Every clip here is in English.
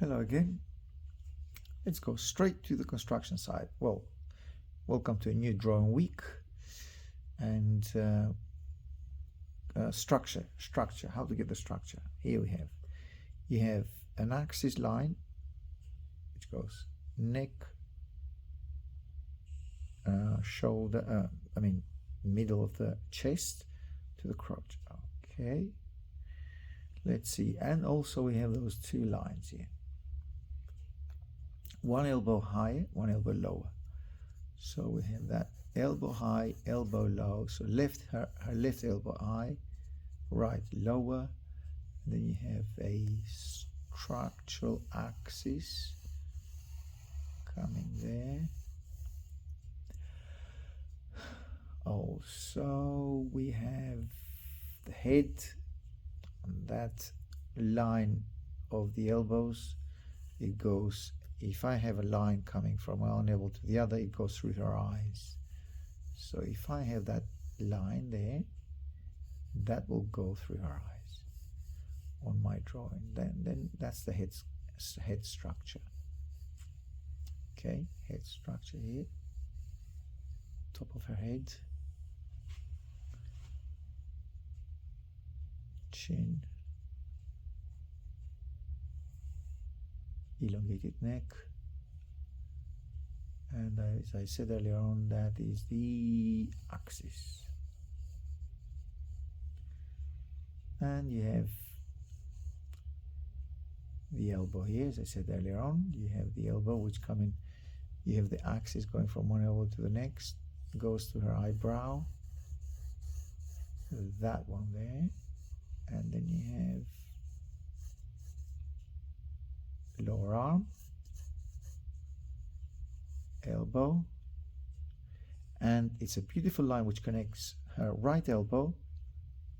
Hello again. Let's go straight to the construction side. Well, welcome to a new drawing week. And structure, how to get the structure. Here you have an axis line which goes neck, shoulder, middle of the chest to the crotch. Okay, let's see. And also we have those two lines here, one elbow higher, one elbow lower. So we have that elbow high, elbow low. So her left elbow high, right lower. And then you have a structural axis coming there. Also we have the head on that line of the elbows. It goes, if I have a line coming from one elbow to the other, it goes through her eyes. So if I have that line there, that will go through her eyes on my drawing. Then that's the head structure. Okay, head structure here, top of her head, chin, elongated neck, and as I said earlier on, that is the axis. And you have the elbow here, as I said earlier on. You have the elbow which you have the axis going from one elbow to the next, goes to her eyebrow, that one there, and then you have lower arm, elbow, and it's a beautiful line which connects her right elbow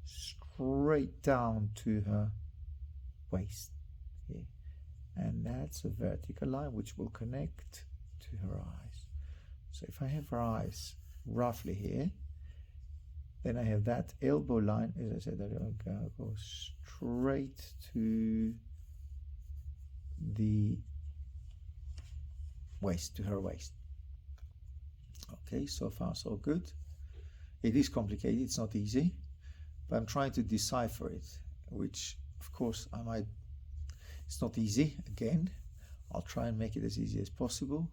straight down to her waist here, and that's a vertical line which will connect to her eyes. So if I have her eyes roughly here, then I have that elbow line, as I said, that will go straight to the waist, to her waist. Okay, so far so good. It is complicated, it's not easy, but I'm trying to decipher it, which of course it's not easy. Again, I'll try and make it as easy as possible.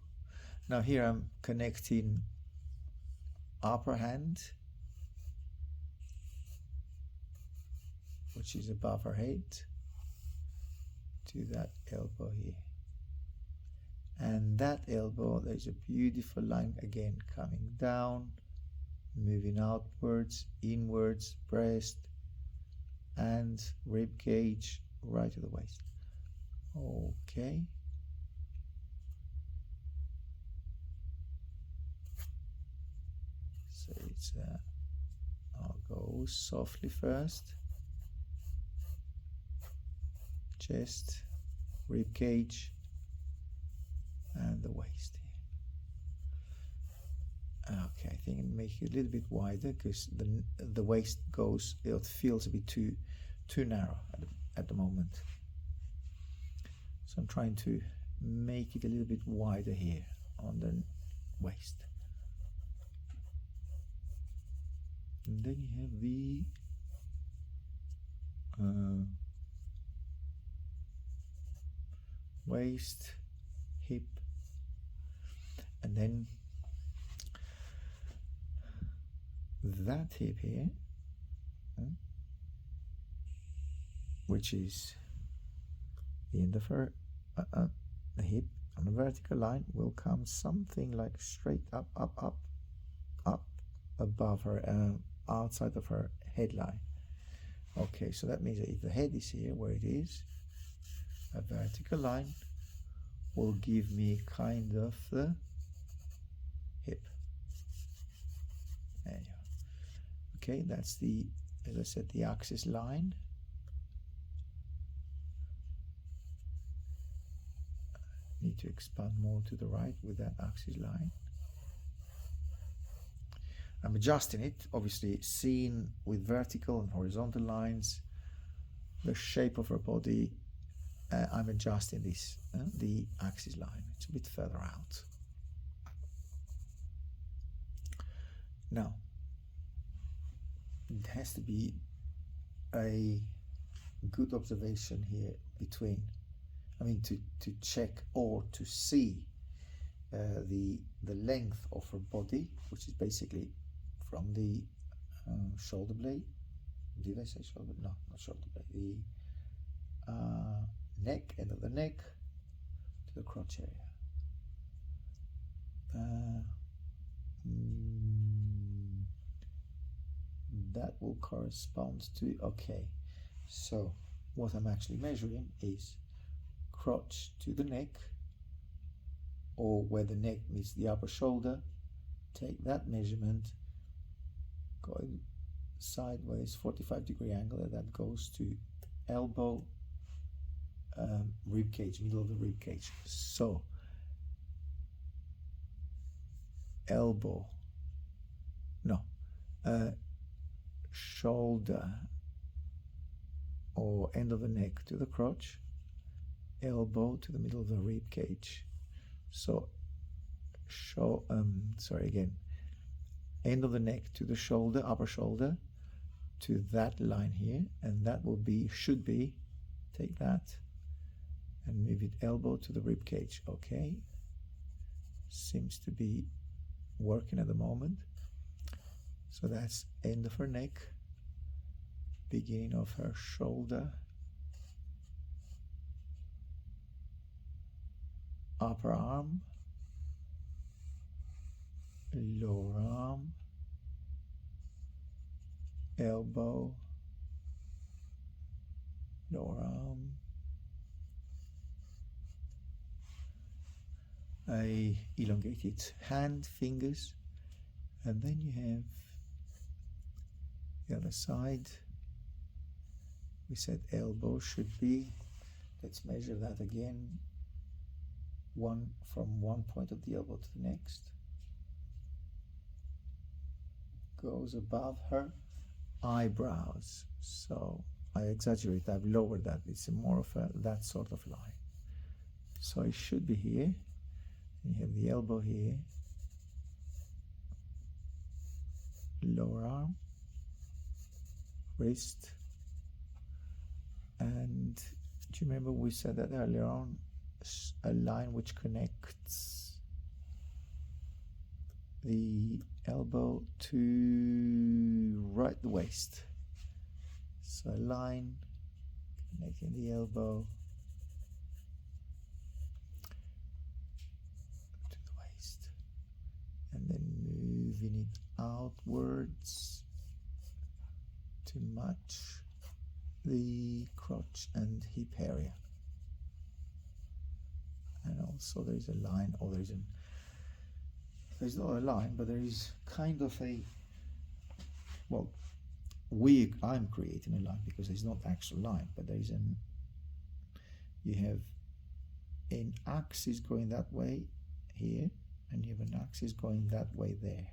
Now here I'm connecting upper hand, which is above her head, to that elbow here. And that elbow, there's a beautiful line again coming down, moving outwards, inwards, breast and rib cage right to the waist. Okay. So it's I'll go softly first. Chest, rib cage, and the waist here. Okay, I think I'll make it a little bit wider because the waist goes, it feels a bit too narrow at the moment. So I'm trying to make it a little bit wider here on the waist. And then you have the waist, hip, and then that hip here, which is the end of her the hip on a vertical line will come something like straight up above her, outside of her headline. Okay, so that means that if the head is here where it is, a vertical line will give me kind of the hip. There you go. Okay, that's the, as I said, the axis line. Need to expand more to the right with that axis line. I'm adjusting it, obviously seen with vertical and horizontal lines. The shape of her body I'm adjusting this, the axis line. It's a bit further out. Now, it has to be a good observation here between, to check or to see the length of her body, which is basically from the shoulder blade. Did I say shoulder? No, not shoulder blade. The neck, end of the neck, to the crotch area. That will correspond to, okay, so what I'm actually measuring is crotch to the neck, or where the neck meets the upper shoulder. Take that measurement, going sideways, 45-degree angle, and that goes to elbow, rib cage, middle of the rib cage. So elbow, no, shoulder or end of the neck to the crotch, elbow to the middle of the rib cage. So end of the neck to the shoulder, upper shoulder, to that line here, and that will be, should be, take that and move it elbow to the rib cage. Okay, seems to be working at the moment. So that's end of her neck, beginning of her shoulder, upper arm, lower arm, elbow, lower arm, a elongated hand, fingers, and then you have the other side. We said elbow should be, let's measure that again, from one point of the elbow to the next, goes above her eyebrows. So I exaggerate, I've lowered that, it's more of that sort of line. So it should be here. You have the elbow here, lower arm, wrist, and do you remember we said that earlier on, a line which connects the elbow to right the waist. So a line connecting the elbow to the waist, and then moving it outwards to match the crotch and hip area. And also there is a line, or there's not a line, but there is kind of a, well, I'm creating a line because it's not actual line, but there is you have an axis going that way here, and you have an axis going that way there.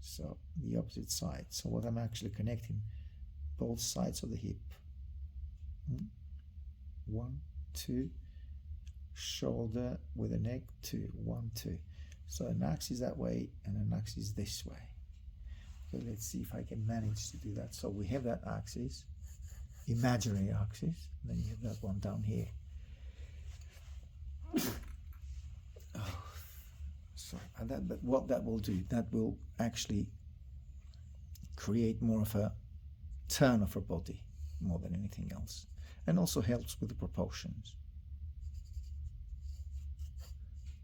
So the opposite side. So what I'm actually connecting, both sides of the hip. 1, 2, shoulder with the neck, 2, 1, 2. So an axis that way and an axis this way. Okay, let's see if I can manage to do that. So we have that axis, imaginary axis, and then you have that one down here. Oh, sorry about that, but what that will do, that will actually create more of a turn of her body more than anything else, and also helps with the proportions.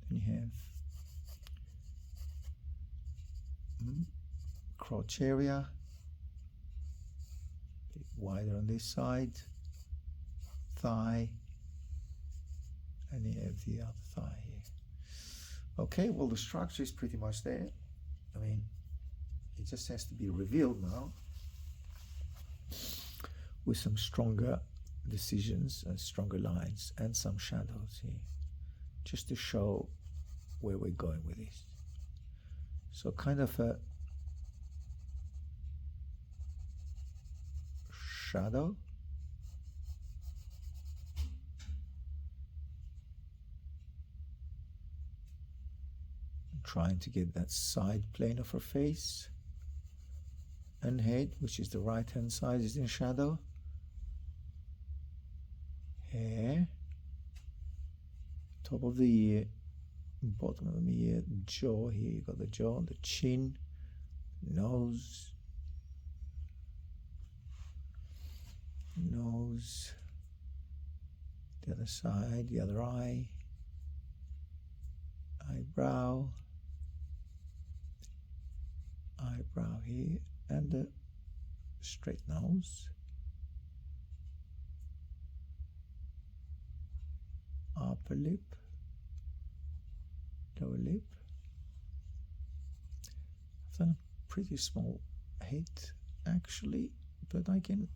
Then you have crotch area, a bit wider on this side, thigh, and you have the other thigh here. Okay, well, the structure is pretty much there. I mean, it just has to be revealed now with some stronger decisions and stronger lines and some shadows here, just to show where we're going with this. So kind of a shadow trying to get that side plane of her face and head, which is the right hand side, is in shadow. Hair, top of the ear, bottom of the ear, jaw. Here you got the jaw, the chin, nose, the other side, the other eye, eyebrow here, and the straight nose, upper lip, lower lip. I've done a pretty small head actually, but I can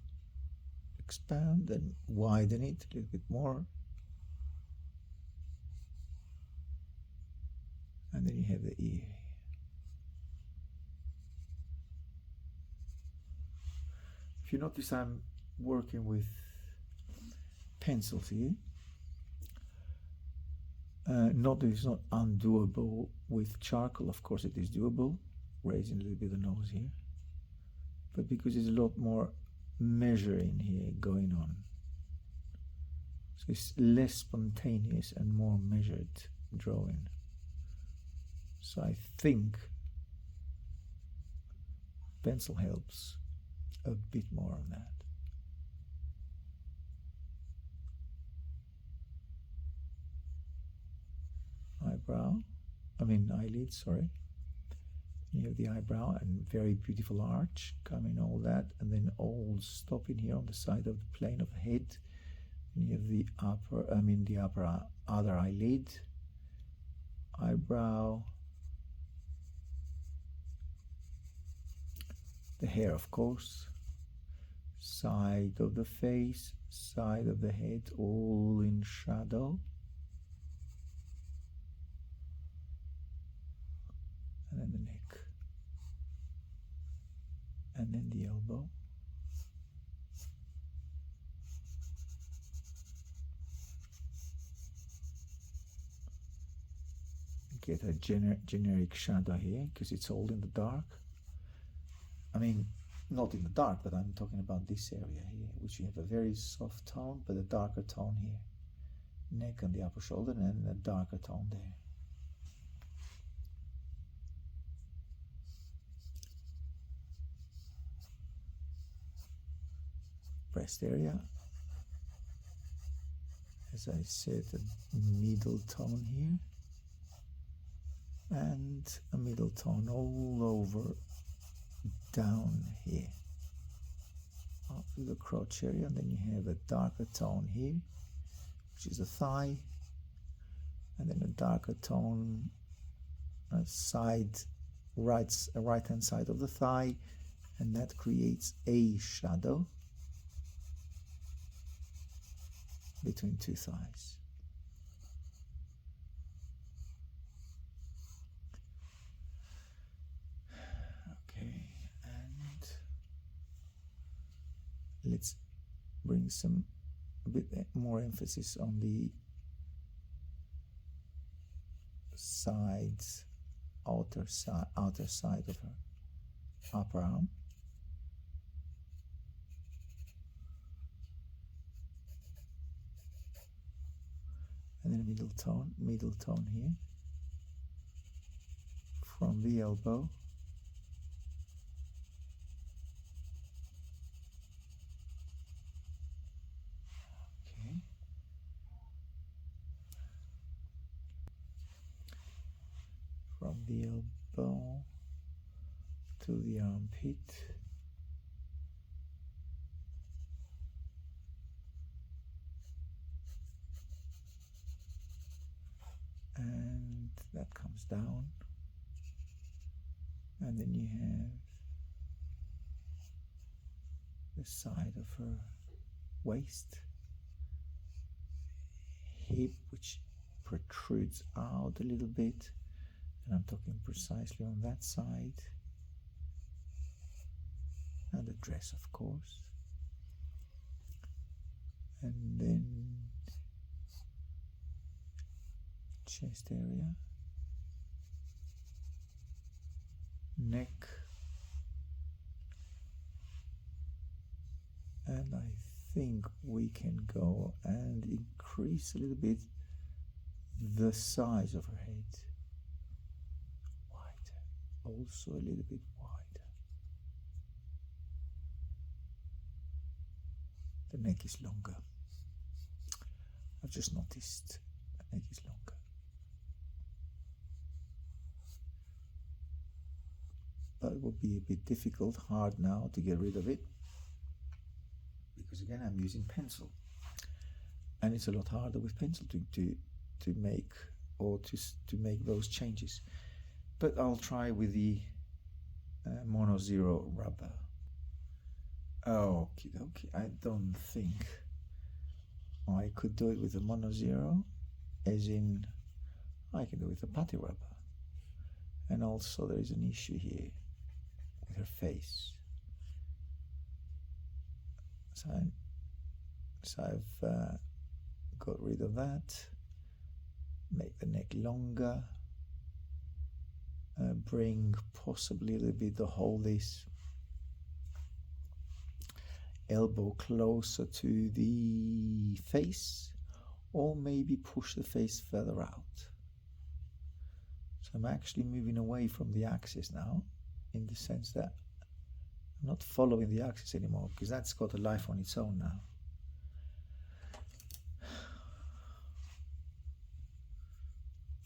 expand and widen it a little bit more. And then you have the ear. If you notice, I'm working with pencils here. Not that it's not undoable with charcoal. Of course it is doable, raising a little bit of the nose here, but because there's a lot more measuring here going on, so it's less spontaneous and more measured drawing. So I think pencil helps a bit more on that. Eyelid, sorry. You have the eyebrow and very beautiful arch coming, all that, and then all stopping here on the side of the plane of the head. And you have the other eyelid, eyebrow, the hair, of course, side of the face, side of the head, all in shadow. And then the neck, and then the elbow, get a generic shadow here because it's all in the dark. I mean, not in the dark, but I'm talking about this area here, which you have a very soft tone but a darker tone here, neck and the upper shoulder, and then a darker tone there. Breast area, as I said, a middle tone here and a middle tone all over down here up to the crotch area, and then you have a darker tone here, which is the thigh, and then a darker tone right hand side of the thigh, and that creates a shadow between two thighs. Okay, and let's bring a bit more emphasis on the sides, outer side of her upper arm. And then middle tone here, from the elbow from the elbow to the armpit, and that comes down, and then you have the side of her waist, hip, which protrudes out a little bit, and I'm talking precisely on that side, and the dress, of course, and then chest area, neck, and I think we can go and increase a little bit the size of her head, wider, also a little bit wider. The neck is longer. I've just noticed the neck is longer. But it will be a bit difficult, hard now to get rid of it, because again I'm using pencil, and it's a lot harder with pencil to make or to make those changes. But I'll try with the mono zero rubber. Okay, I don't think I could do it with the mono zero, as in I can do it with the putty rubber. And also there is an issue here with her face. So I've got rid of that, make the neck longer, bring possibly a little bit to hold this elbow closer to the face, or maybe push the face further out. So I'm actually moving away from the axis now, in the sense that I'm not following the axis anymore, because that's got a life on its own now.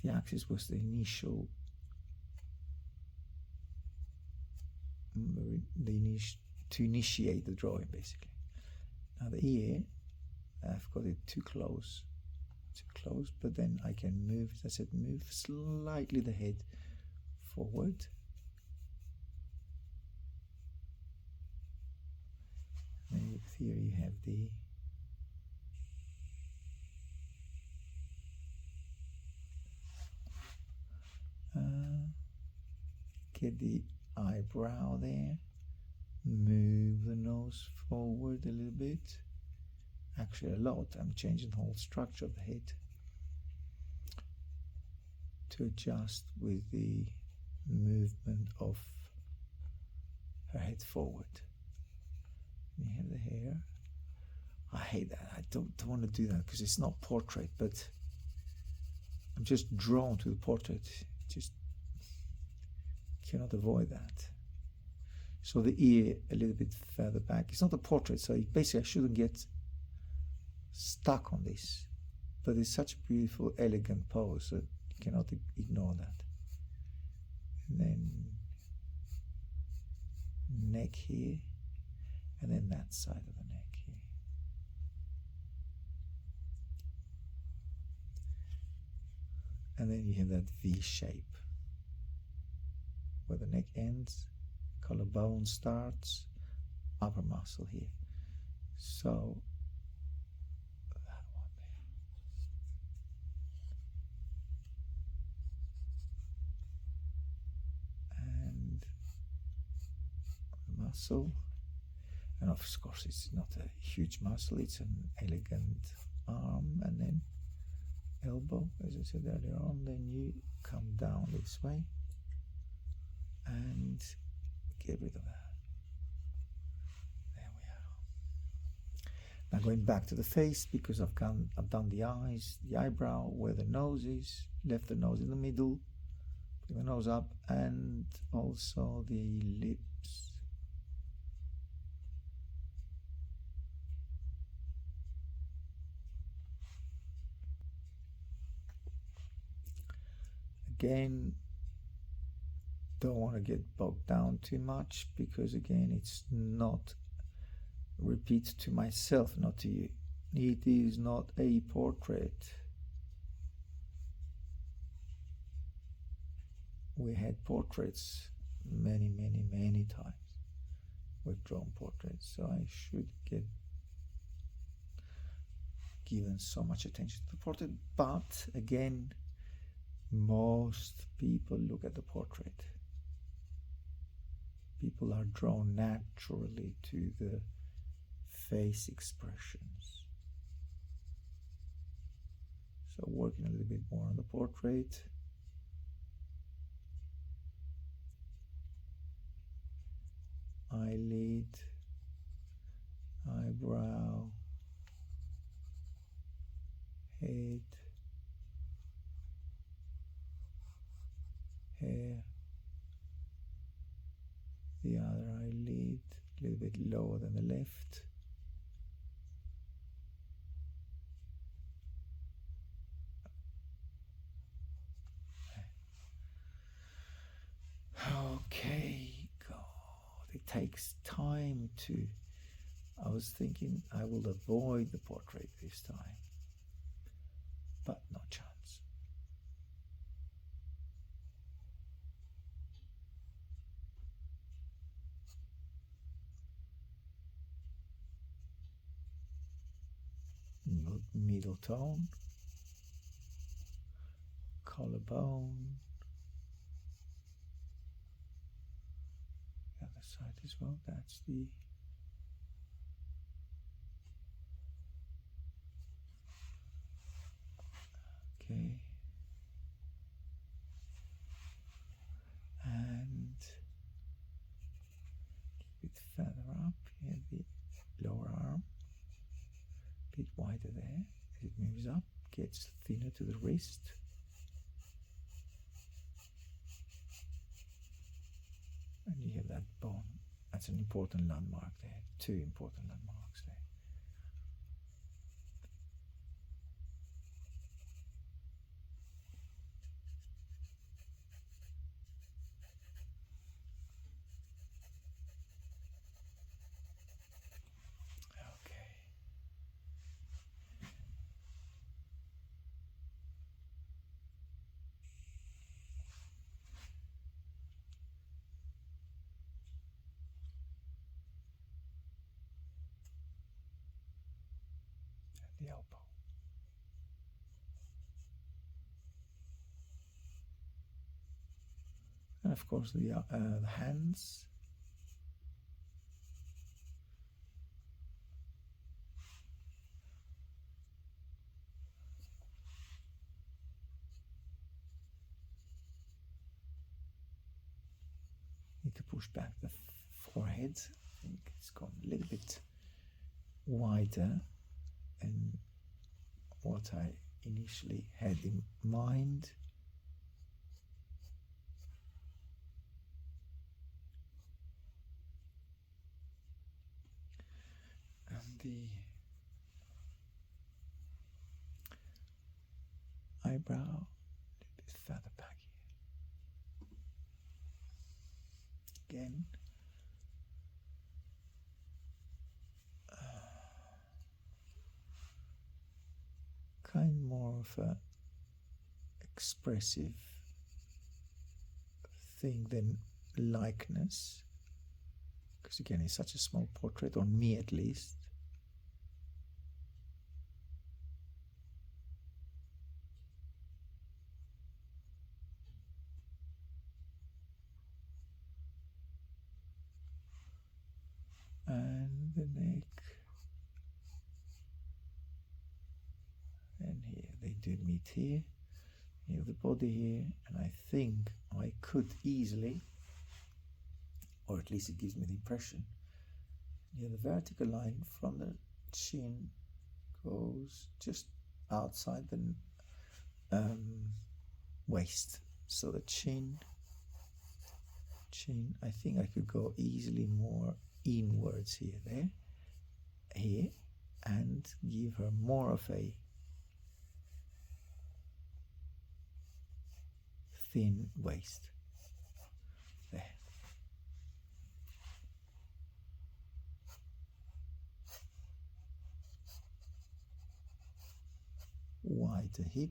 The axis was the initial, to initiate the drawing, basically. Now the ear, I've got it too close, but then I can move, as I said, move slightly the head forward. And here you have the get the eyebrow there, move the nose forward a little bit, actually a lot. I'm changing the whole structure of the head to adjust with the movement of her head forward. You have the hair. I hate that. I don't want to do that because it's not portrait, but I'm just drawn to the portrait. Just cannot avoid that. So the ear a little bit further back. It's not a portrait, so basically I shouldn't get stuck on this. But it's such a beautiful, elegant pose that you cannot ignore that. And then neck here, and then that side of the neck here. And then you have that V shape where the neck ends, collarbone starts, upper muscle here. So that one there. And the muscle. And of course it's not a huge muscle, it's an elegant arm, and then elbow, as I said earlier on. Then you come down this way and get rid of that. There we are. Now going back to the face, because I've done the eyes, the eyebrow, where the nose is, left the nose in the middle, put the nose up, and also the lips. Again, don't want to get bogged down too much, because again it's not, repeat to myself, not to you, it is not a portrait. We had portraits many times. We've drawn portraits, so I should get given so much attention to the portrait. But again, most people look at the portrait. People are drawn naturally to the face expressions. So working a little bit more on the portrait. brow, head, hair, the other eyelid, a little bit lower than the left. Okay, God, it takes time to. I was thinking I will avoid the portrait this time, but no chance. Middle tone, collarbone, the other side as well. That's the okay, and a bit further up here, the lower arm, a bit wider there. As it moves up, gets thinner to the wrist. And you have that bone. That's an important landmark there. Two important landmarks there. Okay. And the elbow. And of course the hands. Need to push back the forehead. I think it's gone a little bit wider than what I initially had in mind. And the eyebrow a little bit further back here. Again. Kind more of a expressive thing than likeness, because again it's such a small portrait, on me at least. And the neck, and here they do meet here. You have the body here, and I think I could easily, or at least it gives me the impression, yeah, the vertical line from the chin goes just outside the waist. So the chin, I think I could go easily more inwards here, here, and give her more of a thin waist there. Wider hip,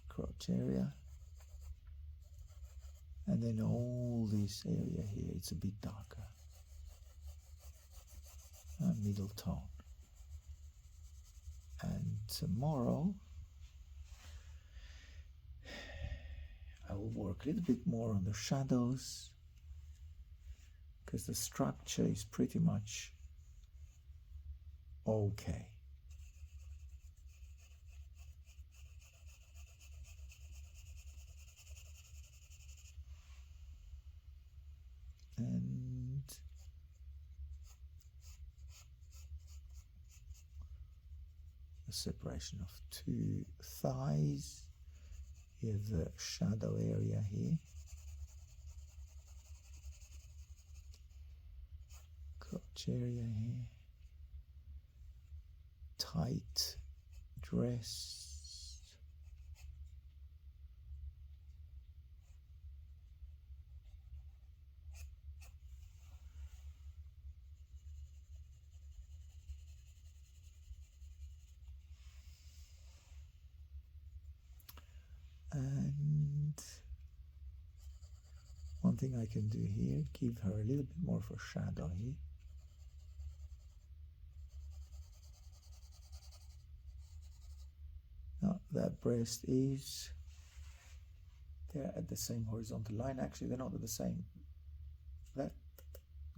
crotch area, and then all this area here, it's a bit darker, middle tone. And tomorrow I will work a little bit more on the shadows, because the structure is pretty much okay. and a separation of two thighs. You have the shadow area here, crotch area here, tight dress, and one thing I can do here, give her a little bit more of a shadow here. Now that breast is, they're at the same horizontal line. Actually, they're not at the same. That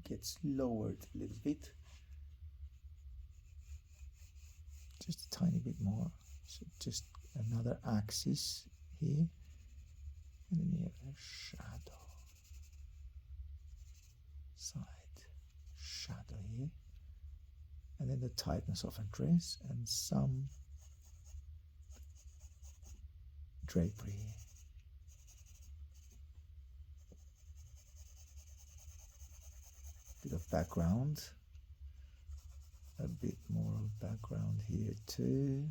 gets lowered a little bit, just a tiny bit more. So just another axis here, and then you have a shadow, side shadow here, and then the tightness of a dress and some drapery here. Bit of background, a bit more of background here too.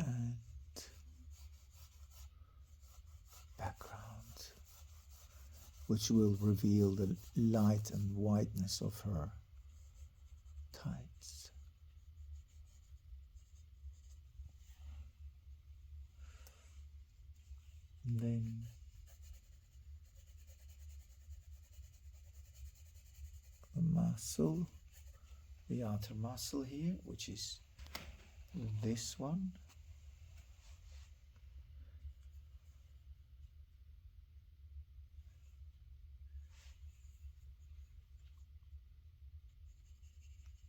And background, which will reveal the light and whiteness of her tights. And then the muscle, the outer muscle here, which is this one.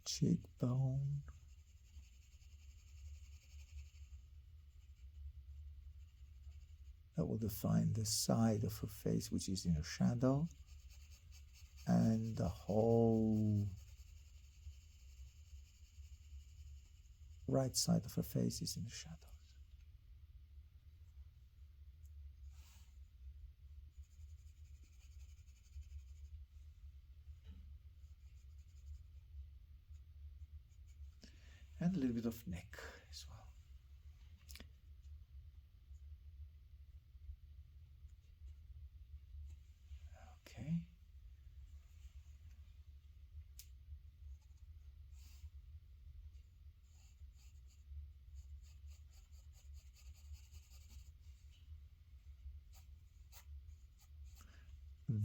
Cheekbone, that will define the side of her face, which is in a shadow, and the whole right side of her face is in the shadows. And a little bit of neck as well. Okay.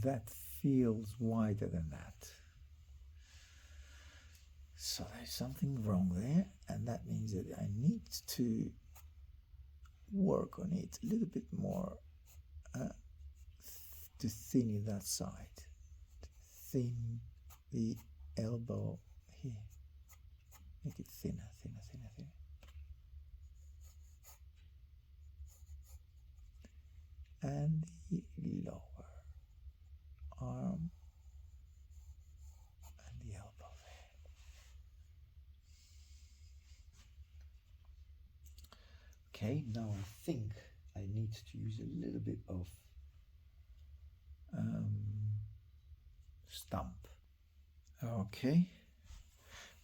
That feels wider than that. So there's something wrong there, and that means that I need to work on it a little bit more to thin that side, to thin the elbow here, make it thinner, thinner, thinner, thinner. And the lower arm and the elbow there. Okay, now I think I need to use a little bit of Stump. Okay,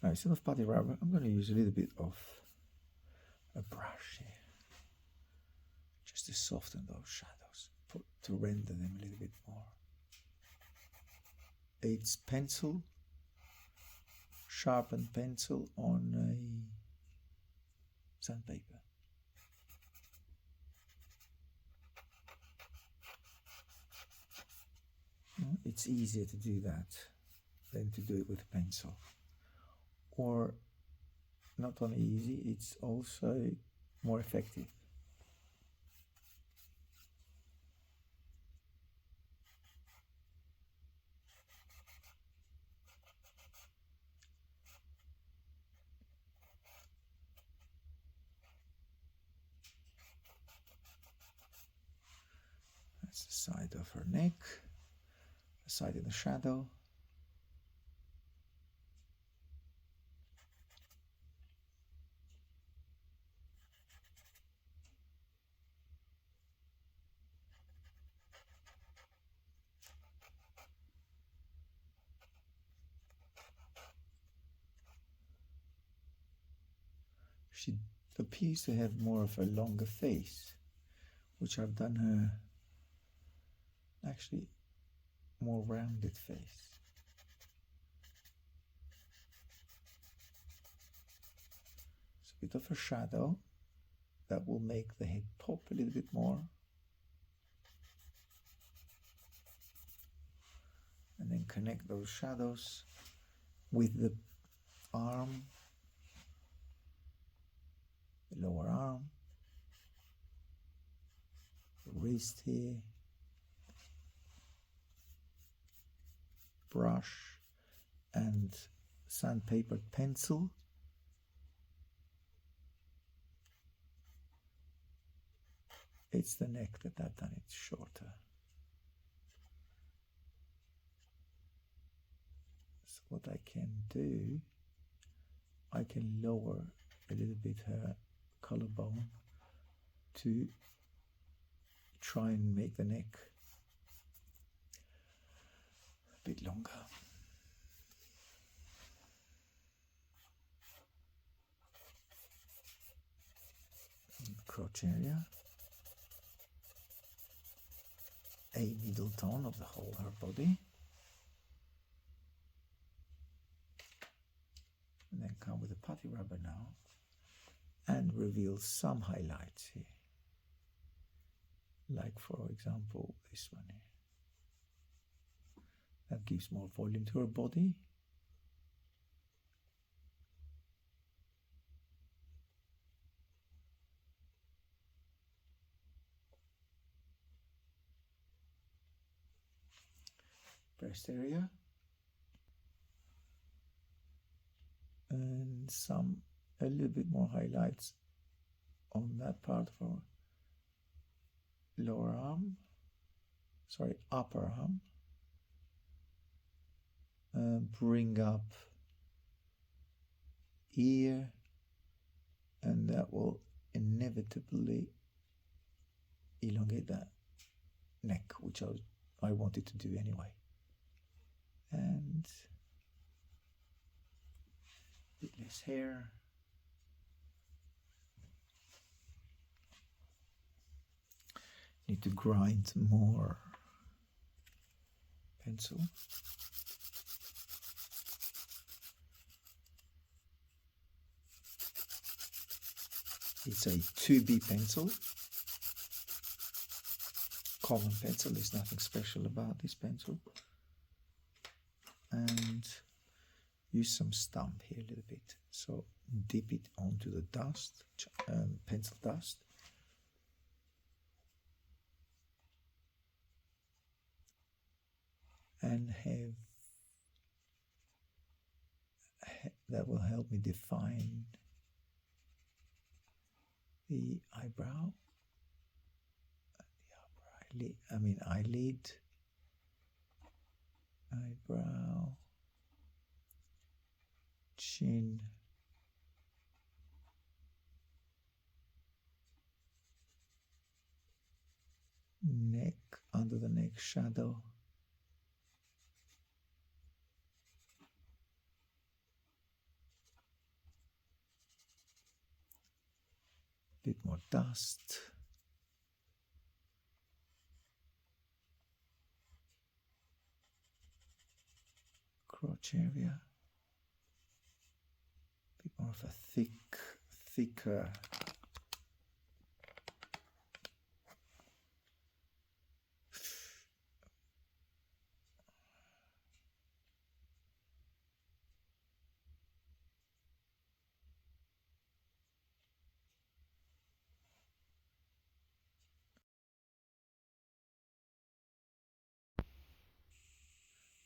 now instead of putty rubber, I'm going to use a little bit of a brush here, just to soften those shadows, to render them a little bit more. It's pencil, sharpened pencil on a sandpaper. It's easier to do that than to do it with a pencil. Or not only easy, it's also more effective. That's the side of her neck, the side in the shadow. She appears to have more of a longer face, which I've done her actually more rounded face. It's a bit of a shadow that will make the head pop a little bit more. And then connect those shadows with the arm, the lower arm, the wrist here, brush and sandpapered pencil. It's the neck that I've done it shorter. So what I can do, I can lower a little bit her collarbone to try and make the neck a bit longer. Crotch area, a middle tone of the whole her body, and then come with a putty rubber now and reveal some highlights here, like for example this one here. That gives more volume to her body. Breast area. And a little bit more highlights on that part of our lower arm, sorry, upper arm. Bring up ear, and that will inevitably elongate that neck, which I wanted to do anyway. And a bit less hair. Need to grind more pencil. It's a 2B pencil. Common pencil, there's nothing special about this pencil. And use some Stump here a little bit. So dip it onto the dust, pencil dust. And that will help me define the eyebrow, eyelid, eyebrow, chin, neck, under the neck shadow, bit more dust, crotch area, bit more of a thicker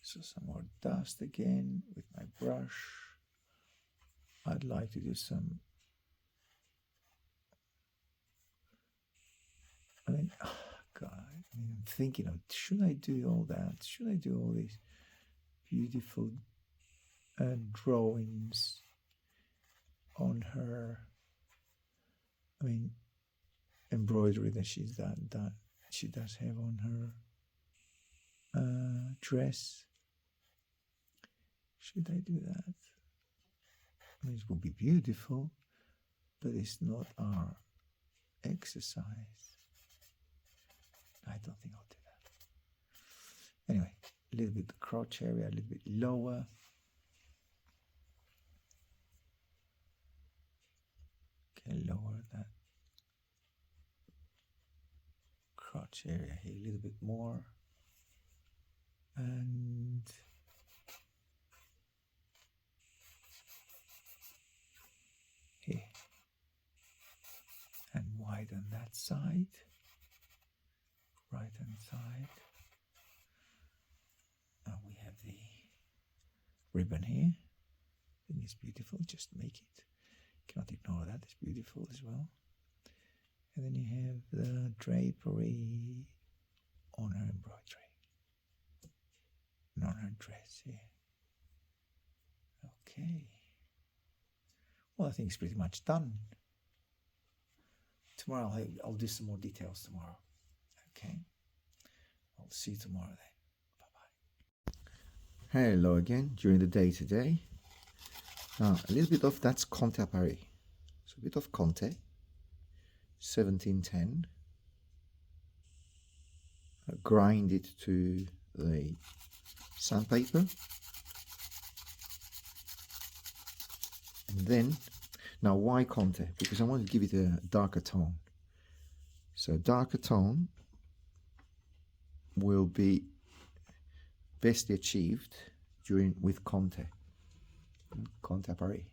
so some more dust again with my brush. I'd like to do some, God, I'm thinking of, should I do all that? Should I do all these beautiful drawings on her? I mean, embroidery that she does have on her dress. Should I do that? I mean, it will be beautiful, but it's not our exercise. I don't think I'll do that. Anyway, a little bit the crotch area, a little bit lower. Okay, lower that crotch area here a little bit more. And here. And widen that side. Right hand side. And we have the ribbon here. I think it's beautiful. Just make it. Cannot ignore that. It's beautiful as well. And then you have the drapery on her embroidery. And on her dress here. Okay. Well, I think it's pretty much done. Tomorrow I'll do some more details tomorrow. Okay. I'll see you tomorrow then. Bye-bye. Hello again during the day today. Now, a little bit of, that's Conte à Paris. So a bit of Conte, 1710. Grind it to the sandpaper. And then, now why Conte? Because I want to give it a darker tone. So darker tone will be best achieved with Conte à Paris.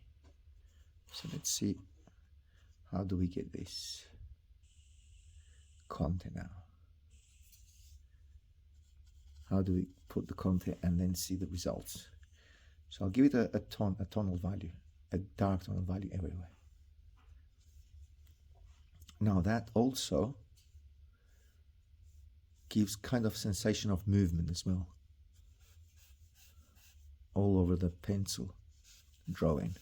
So let's see, how do we get this Conte now? How do we put the Conte and then see the results? So I'll give it a tonal value, a dark tonal value everywhere. Now that also gives kind of sensation of movement as well, all over the pencil drawing.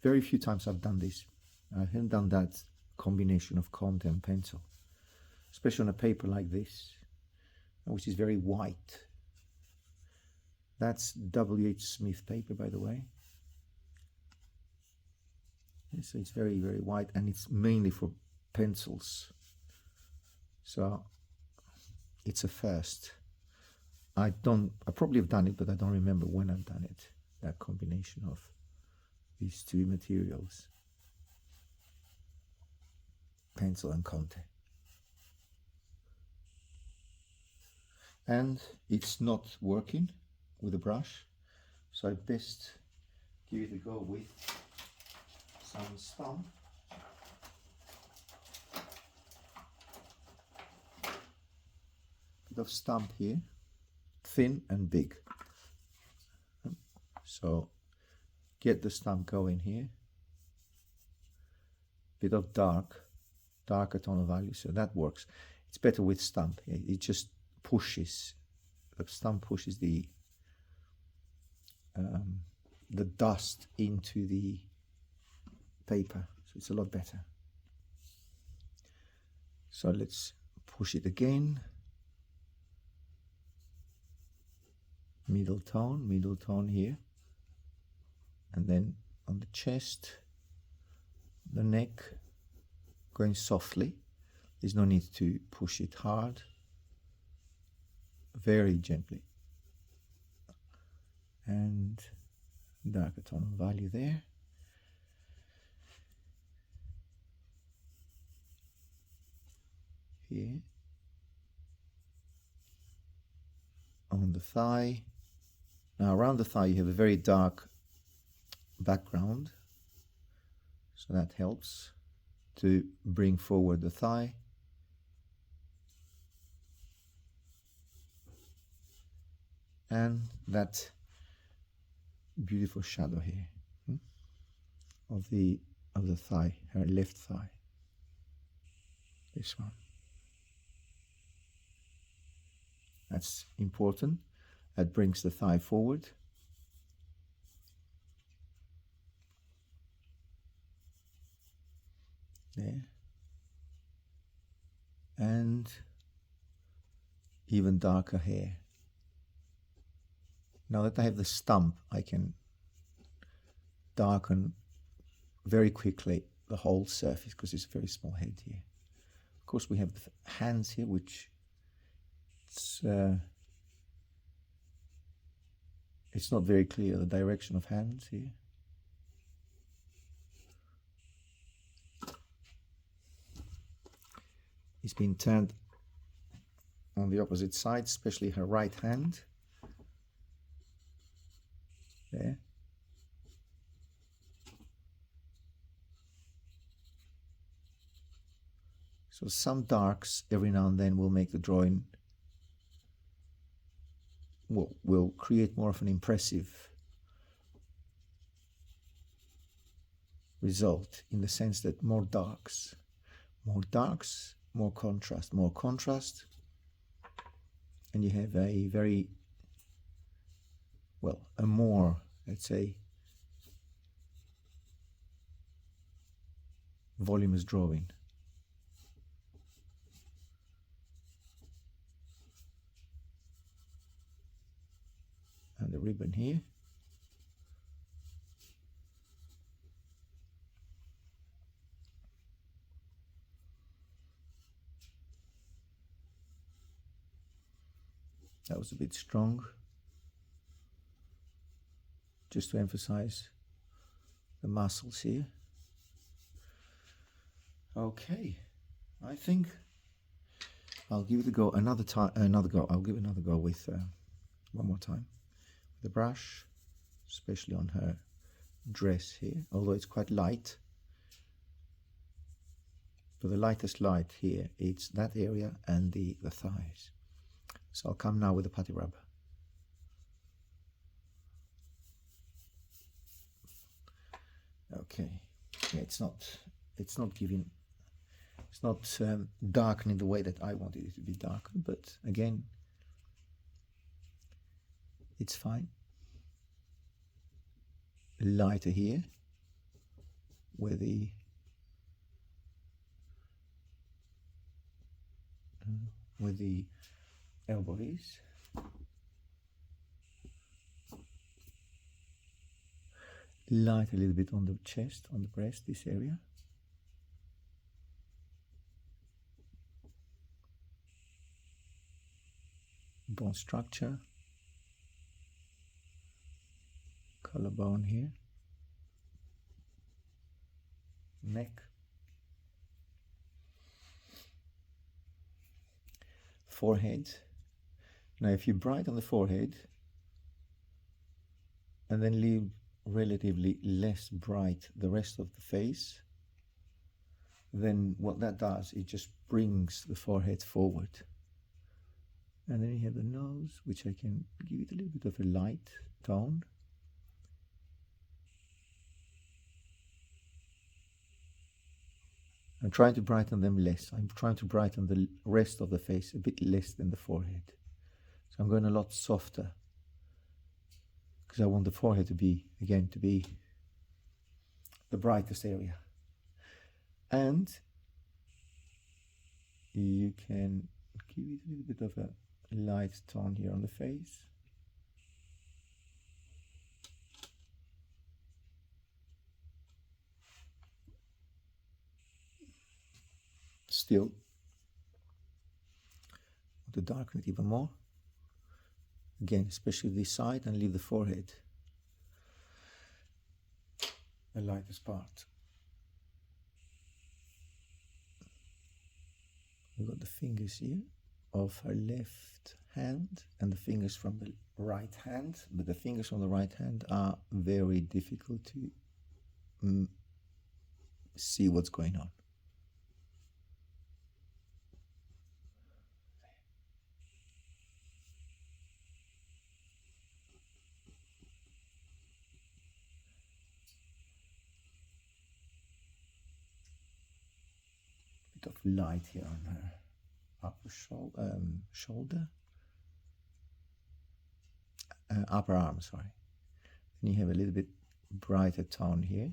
Very few times I've done this. I haven't done that combination of Conte and pencil, especially on a paper like this, which is very white. That's W.H. Smith paper, by the way. So it's very, very white, and it's mainly for pencils. So it's a first. I probably have done it, but I don't remember when I've done it. That combination of these two materials, pencil and Conte. And it's not working with a brush, so I best give it a go with some Stump. Bit of Stump here, thin and big. So get the Stump going here. Bit of darker tonal value, so that works. It's better with Stump. It just pushes, the Stump pushes the dust into the paper, so it's a lot better. So let's push it again. Middle tone here, and then on the chest, the neck, going softly. There's no need to push it hard, very gently. And darker tone of value there. Here on the thigh. Now around the thigh you have a very dark background, so that helps to bring forward the thigh. And that beautiful shadow here of the thigh, her left thigh. This one. That's important. That brings the thigh forward. There. And even darker hair. Now that I have the stump, I can darken very quickly the whole surface because it's a very small head here. Of course, we have the hands here, which it's not very clear, the direction of hands here. It's been turned on the opposite side, especially her right hand. There. So some darks every now and then will make the drawing, will create more of an impressive result, in the sense that more darks, more contrast, and you have a very, well, a more, let's say, voluminous drawing. And the ribbon here. That was a bit strong, just to emphasize the muscles here. Okay, I think I'll give it a go another time. I'll give another go with one more time with the brush, especially on her dress here. Although it's quite light, but the lightest light here, it's that area and the thighs. So I'll come now with the putty rub. Okay, yeah, it's not darkening the way that I wanted it to be darkened, but again, it's fine. Lighter here, where the elbow is. Light a little bit on the chest, on the breast, this area. Bone structure. Collarbone here. Neck. Forehead. Now if you brighten the forehead and then leave relatively less bright the rest of the face, then what that does, it just brings the forehead forward. And then you have the nose, which I can give it a little bit of a light tone. I'm trying to brighten them less. I'm trying to brighten the rest of the face a bit less than the forehead. So I'm going a lot softer, because I want the forehead to be, again, to be the brightest area. And you can give it a little bit of a light tone here on the face. Still, want to darken it even more. Again, especially this side, and leave the forehead the lightest part. We've got the fingers here of her left hand and the fingers from the right hand, but the fingers from the right hand are very difficult to see what's going on. Bit of light here on her upper shoulder. upper arm, sorry. Then you have a little bit brighter tone here.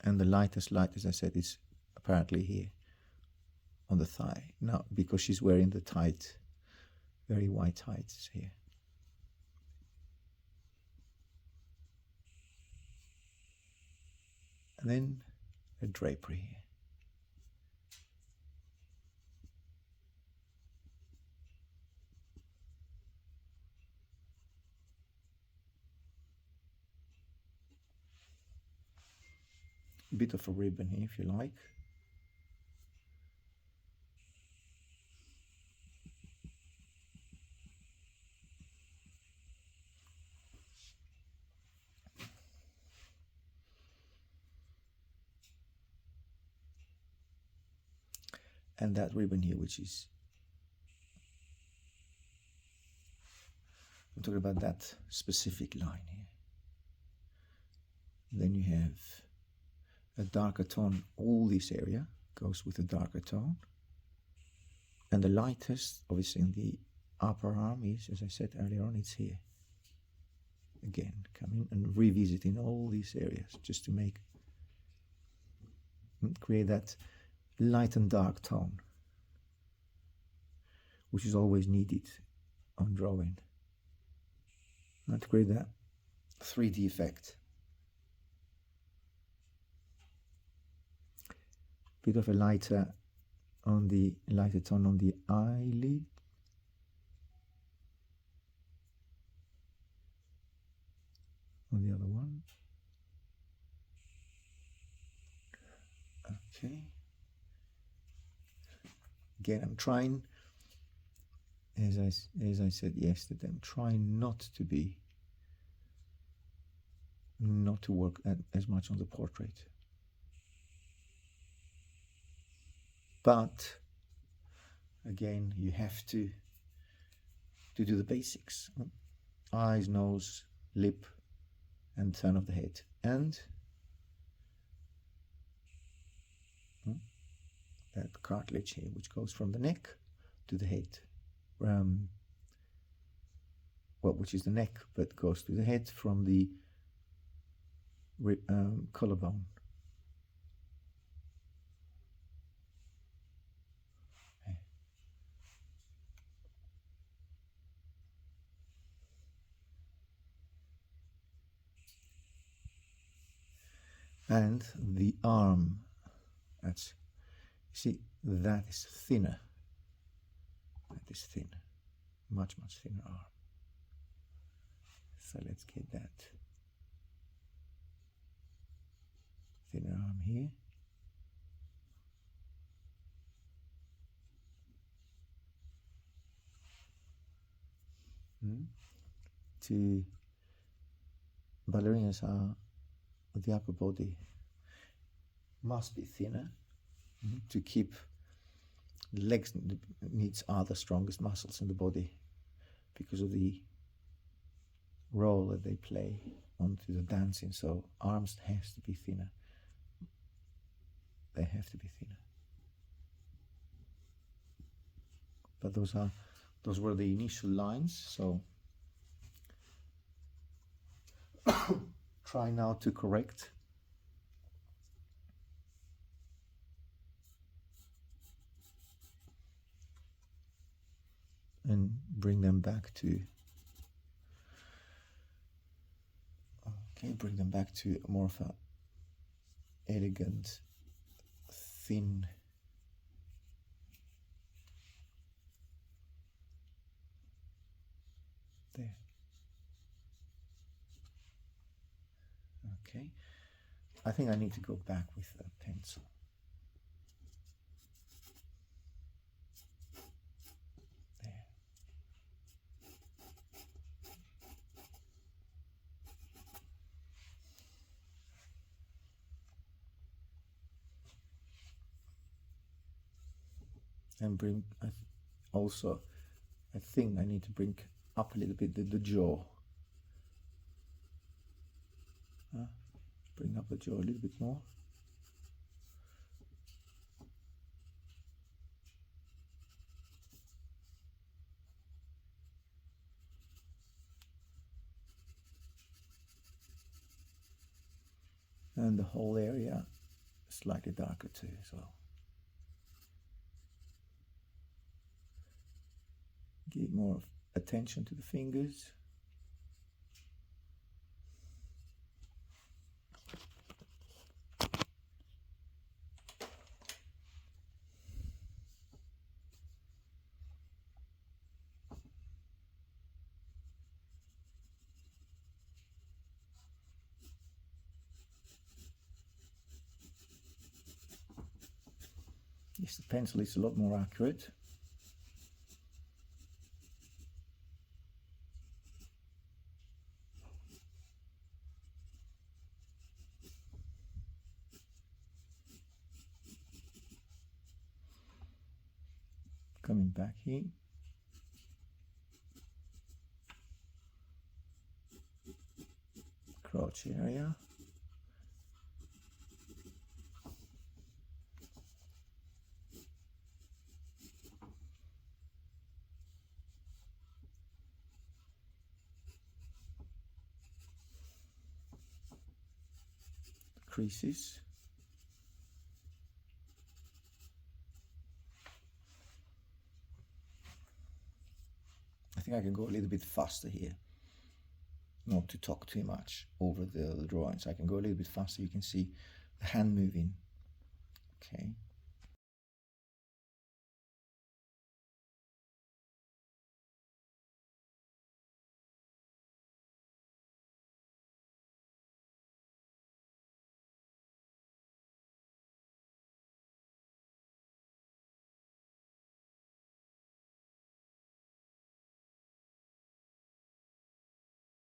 And the lightest light, as I said, is apparently here on the thigh. Now, because she's wearing the tight, very white tights here. And then a drapery here. A bit of a ribbon here, if you like. And that ribbon here, which is, I'm talking about that specific line here. Then you have a darker tone. All this area goes with a darker tone. And the lightest, obviously, in the upper arm is, as I said earlier on, it's here. Again, coming and revisiting all these areas just to create that light and dark tone, which is always needed on drawing. And to create that 3D effect. Bit of a lighter tone on the eyelid. On the other one. Okay. Again, I'm trying, as I said yesterday, I'm trying not to work as much on the portrait. But again, you have to do the basics: eyes, nose, lip, and turn of the head, and that cartilage here, which goes from the neck to the head, which is the neck, but goes to the head from the collarbone. And the arm, that's, see, that is thinner. That is thinner, much thinner arm. So let's get that thinner arm here. To ballerinas are, the upper body must be thinner to keep the legs. Needs are the strongest muscles in the body because of the role that they play onto the dancing. So arms has to be thinner. They have to be thinner. But those were the initial lines. So try now to correct and bring them back to more of a elegant, thin there. Okay, I think I need to go back with a pencil. There. And bring, also, I think I need to bring up a little bit the jaw. Bring up the jaw a little bit more. and the whole area slightly darker too as well. Give more attention to the fingers. Yes, the pencil is a lot more accurate. Coming back here. Crotch area. Creases. I think I can go a little bit faster here, not to talk too much over the drawings. I can go a little bit faster. You can see the hand moving. Okay.